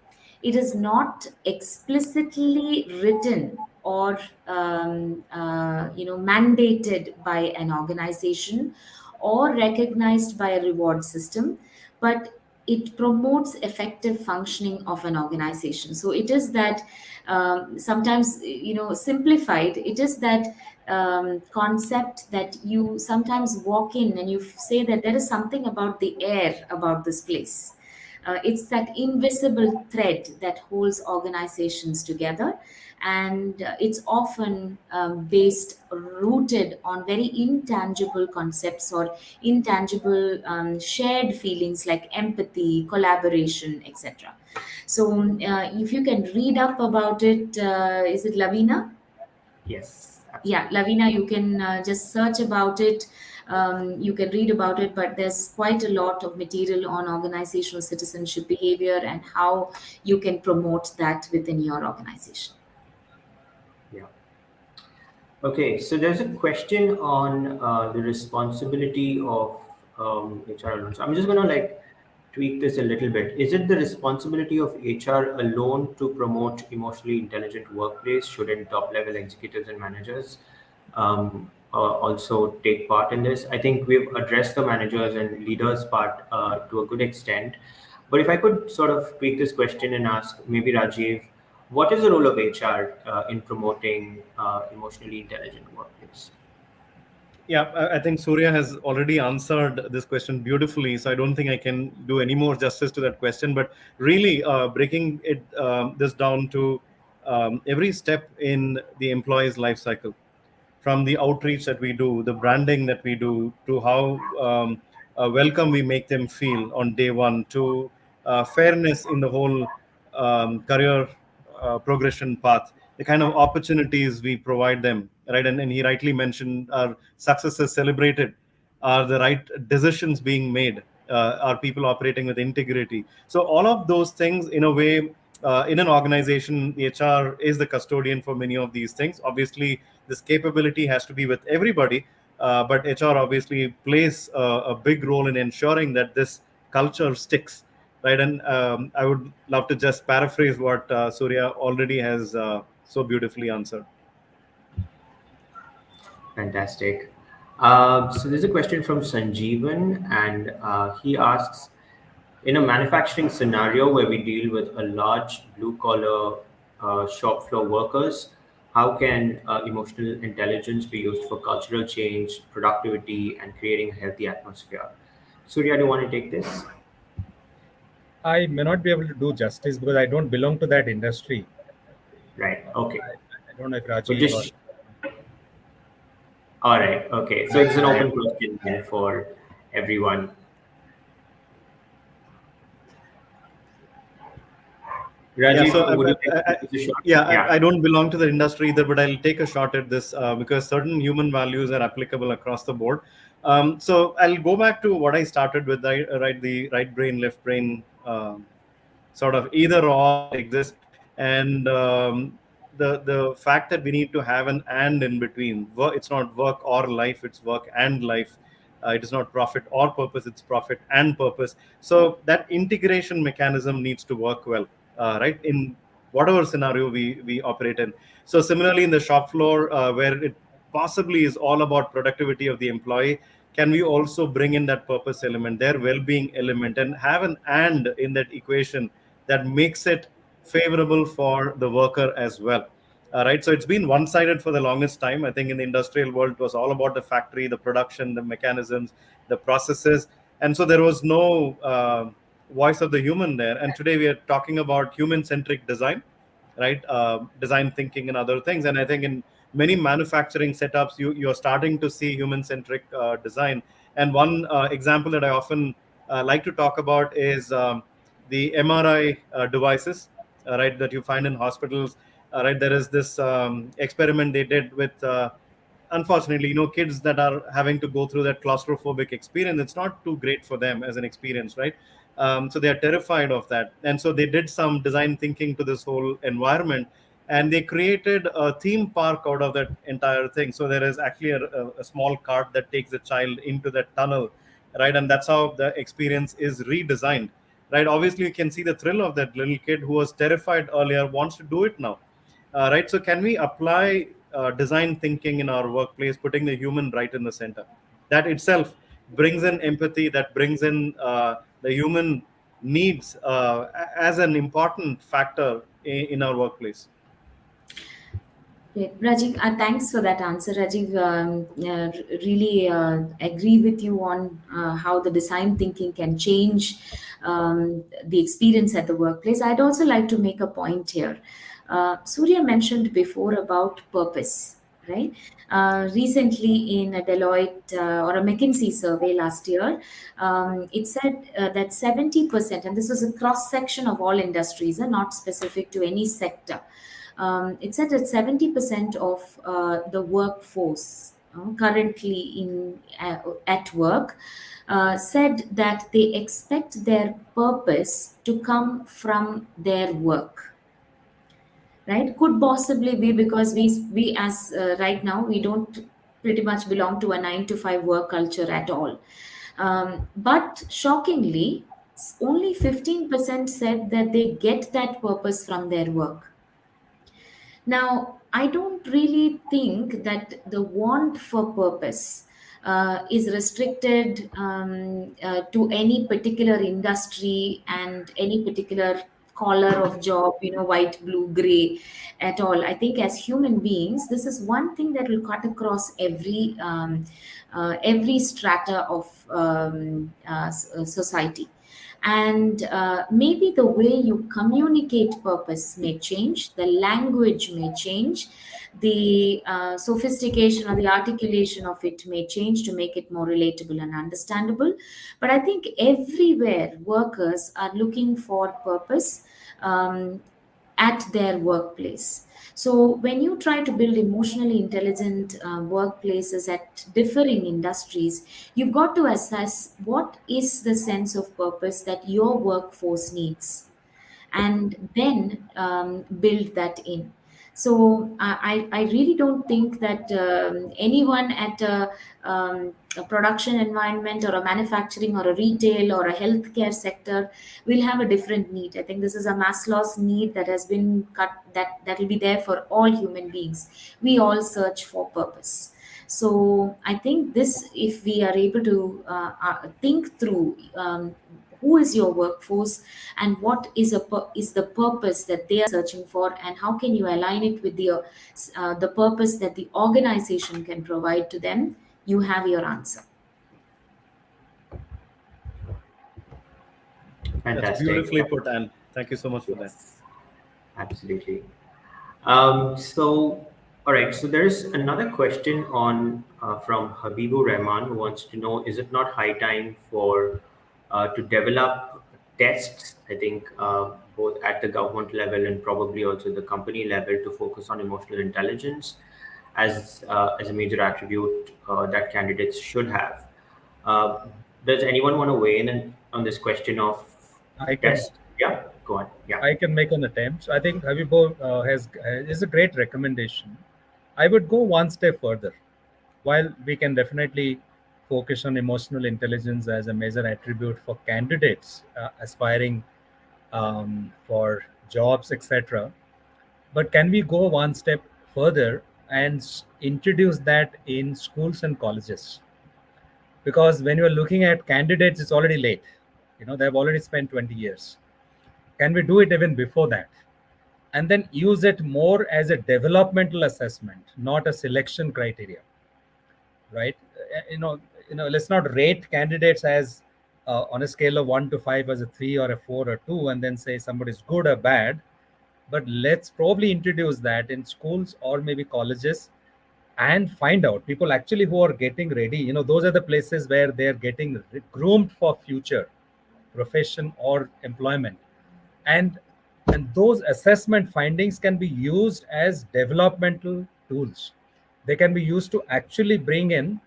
It is not explicitly written or mandated by an organization or recognized by a reward system, but it promotes effective functioning of an organization. So it is that sometimes, simplified, it is that concept that you sometimes walk in and you say that there is something about the air about this place. It's that invisible thread that holds organizations together. and it's often rooted on very intangible concepts or intangible shared feelings like empathy, collaboration, etc. So if you can read up about it, is it Lavina? Yes, Yeah, absolutely. Lavina, you can just search about it. You can read about it, but there's quite a lot of material on organizational citizenship behavior and how you can promote that within your organization. Yeah. Okay, so there's a question on the responsibility of HR alone. So I'm just gonna like tweak this a little bit. Is it the responsibility of HR alone to promote emotionally intelligent workplace? Shouldn't top level executives and managers also take part in this? I think we've addressed the managers and leaders part to a good extent. But if I could sort of tweak this question and ask maybe Rajiv, what is the role of HR in promoting emotionally intelligent workplace? Yeah, I think Surya has already answered this question beautifully, so I don't think I can do any more justice to that question. But really, breaking it this down to every step in the employee's life cycle, from the outreach that we do, the branding that we do, to how welcome we make them feel on day one, to fairness in the whole career progression path, the kind of opportunities we provide them, right? And he rightly mentioned our successes celebrated, are the right decisions being made, are people operating with integrity. So all of those things, in a way, in an organization, HR is the custodian for many of these things. Obviously, this capability has to be with everybody, but HR obviously plays a big role in ensuring that this culture sticks, right? And I would love to just paraphrase what Surya already has so beautifully answered. Fantastic. So there's a question from Sanjeevan, and he asks, in a manufacturing scenario where we deal with a large blue collar shop floor workers, how can emotional intelligence be used for cultural change, productivity, and creating a healthy atmosphere? Surya, do you want to take this? I may not be able to do justice because I don't belong to that industry. Right. Okay. I don't know if But Rajiv or just all right. Okay. So it's an open question then for everyone. Yeah, Rajiv, so would you like to give this a shot? yeah, Yeah. I don't belong to the industry either, but I'll take a shot at this because certain human values are applicable across the board. So I'll go back to what I started with, right? The right brain, left brain, sort of either or exist, and the fact that we need to have an and in between. It's not work or life; it's work and life. It is not profit or purpose; it's profit and purpose. So that integration mechanism needs to work well, right? In whatever scenario we operate in. So similarly, in the shop floor, where it possibly is all about productivity of the employee, can we also bring in that purpose element, their well-being element, and have an and in that equation that makes it favorable for the worker as well? Right, so it's been one-sided for the longest time. I think in the industrial world, it was all about the factory, the production, the mechanisms, the processes, and so there was no voice of the human there. And today we are talking about human-centric design, right? Design thinking and other things. And I think in many manufacturing setups, you're starting to see human-centric design. And one example that I often like to talk about is the MRI devices, right, that you find in hospitals. Right, there is this experiment they did with. Unfortunately, kids that are having to go through that claustrophobic experience, it's not too great for them as an experience, right? So they are terrified of that, and so they did some design thinking to this whole environment, and they created a theme park out of that entire thing. So there is actually a small cart that takes the child into that tunnel, right? And that's how the experience is redesigned, right? Obviously you can see the thrill of that little kid who was terrified earlier wants to do it now. Right, so can we apply design thinking in our workplace, putting the human right in the center? That itself brings in empathy, that brings in the human needs as an important factor in our workplace. Great. Rajiv, thanks for that answer. Rajiv, really agree with you on how the design thinking can change the experience at the workplace. I'd also like to make a point here. Surya mentioned before about purpose, right? Recently, in a Deloitte or a McKinsey survey last year, it said that 70%, and this was a cross section of all industries, not specific to any sector. It said that 70% of the workforce currently at work said that they expect their purpose to come from their work, right? Could possibly be because we as right now we don't pretty much belong to a 9 to 5 work culture at all. But shockingly, only 15% said that they get that purpose from their work. Now, I don't really think that the want for purpose is restricted to any particular industry and any particular color of job, white, blue, gray, at all. I think as human beings, this is one thing that will cut across every strata of society. And maybe the way you communicate purpose may change, the language may change, the sophistication or the articulation of it may change to make it more relatable and understandable. But I think everywhere workers are looking for purpose at their workplace. So, when you try to build emotionally intelligent workplaces at differing industries, you've got to assess what is the sense of purpose that your workforce needs, and then build that in. So I really don't think that anyone at a production environment or a manufacturing or a retail or a healthcare sector will have a different need. I think this is a Maslow's need that has been cut, that will be there for all human beings. We all search for purpose. So I think this, if we are able to think through who is your workforce and what is the purpose that they are searching for, and how can you align it with the purpose that the organization can provide to them, you have your answer. That's Fantastic. beautifully put, Anne. Thank you so much for that. Yes, absolutely. So, all right. So there's another question on from Habibu Rahman, who wants to know: is it not high time for to develop tests? I think both at the government level and probably also the company level to focus on emotional intelligence as a major attribute that candidates should have. Uh, does anyone want to weigh in on this question of I can test? Yeah, go on. Yeah. I can make an attempt. So I think Habibo has is a great recommendation. I would go one step further. While we can definitely focus on emotional intelligence as a major attribute for candidates aspiring for jobs, etc., but can we go one step further and introduce that in schools and colleges? Because when you're looking at candidates, it's already late. They've already spent 20 years. Can we do it even before that? And then use it more as a developmental assessment, not a selection criteria, right? Let's not rate candidates as on a scale of 1 to 5 as a 3 or a 4 or 2, and then say somebody's good or bad. But let's probably introduce that in schools or maybe colleges and find out people actually who are getting ready. Those are the places where they're getting groomed for future profession or employment. And those assessment findings can be used as developmental tools. They can be used to actually bring in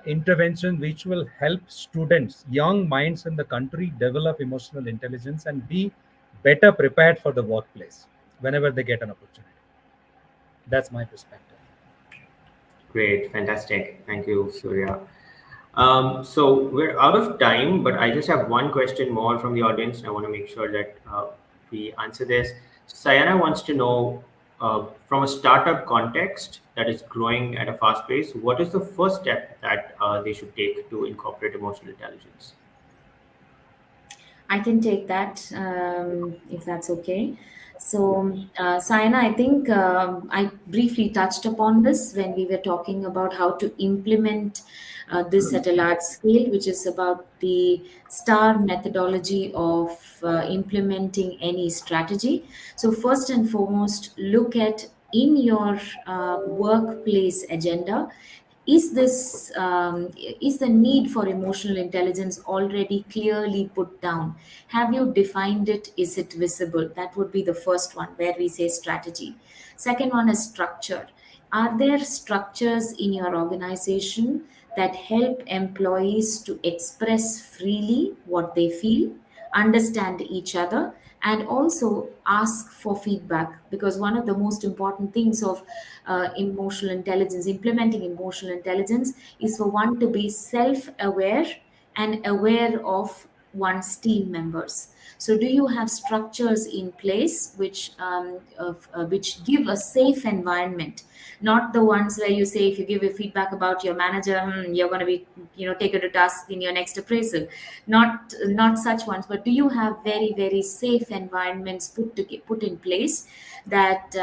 intervention which will help students, young minds in the country, develop emotional intelligence and be better prepared for the workplace whenever they get an opportunity. That's my perspective. Great, fantastic. Thank you, Surya. So we're out of time, but I just have one question more from the audience. I want to make sure that we answer this. Sayana wants to know, from a startup context that is growing at a fast pace, what is the first step that they should take to incorporate emotional intelligence? I can take that if that's okay. So, Sayana, I think I briefly touched upon this when we were talking about how to implement this at a large scale, which is about the STAR methodology of implementing any strategy. So, first and foremost, look at in your workplace agenda, is this is the need for emotional intelligence already clearly put down? Have you defined it? Is it visible? That would be the first one where we say strategy. Second one is structure. Are there structures in your organization that help employees to express freely what they feel, understand each other, and also ask for feedback? Because one of the most important things of emotional intelligence, implementing emotional intelligence, is for one to be self aware and aware of one's team members. So, do you have structures in place which give a safe environment? Not the ones where you say if you give a feedback about your manager, you're going to be, taken to task in your next appraisal. Not such ones. But do you have very very safe environments put in place that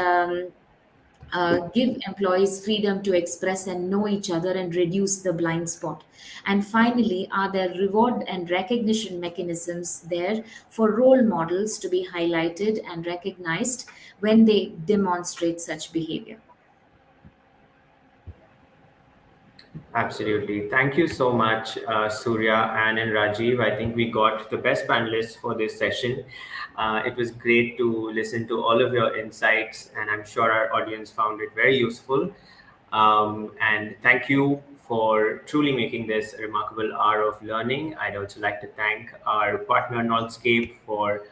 give employees freedom to express and know each other and reduce the blind spot? And finally, are there reward and recognition mechanisms there for role models to be highlighted and recognized when they demonstrate such behavior? Absolutely. Thank you so much, Surya, Anne, and Rajiv. I think we got the best panelists for this session. It was great to listen to all of your insights, and I'm sure our audience found it very useful. And thank you for truly making this a remarkable hour of learning. I'd also like to thank our partner, KNOLSKAPE, for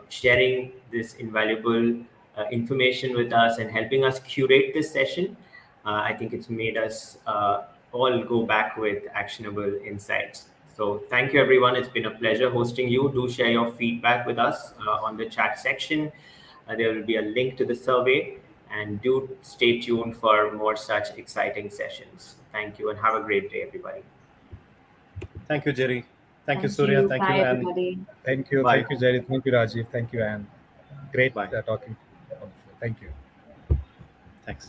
sharing this invaluable information with us and helping us curate this session. I think it's made us all go back with actionable insights. So, thank you, everyone. It's been a pleasure hosting you. Do share your feedback with us on the chat section. There will be a link to the survey, and do stay tuned for more such exciting sessions. Thank you, and have a great day, everybody. Thank you, Jerry. Thank you, Thank Surya. you. Thank Bye, you, Anne. everybody. Bye. Thank you, Jerry. Thank you, Rajiv. Thank you, Anne. Great Bye. talking. Thank you. Thanks.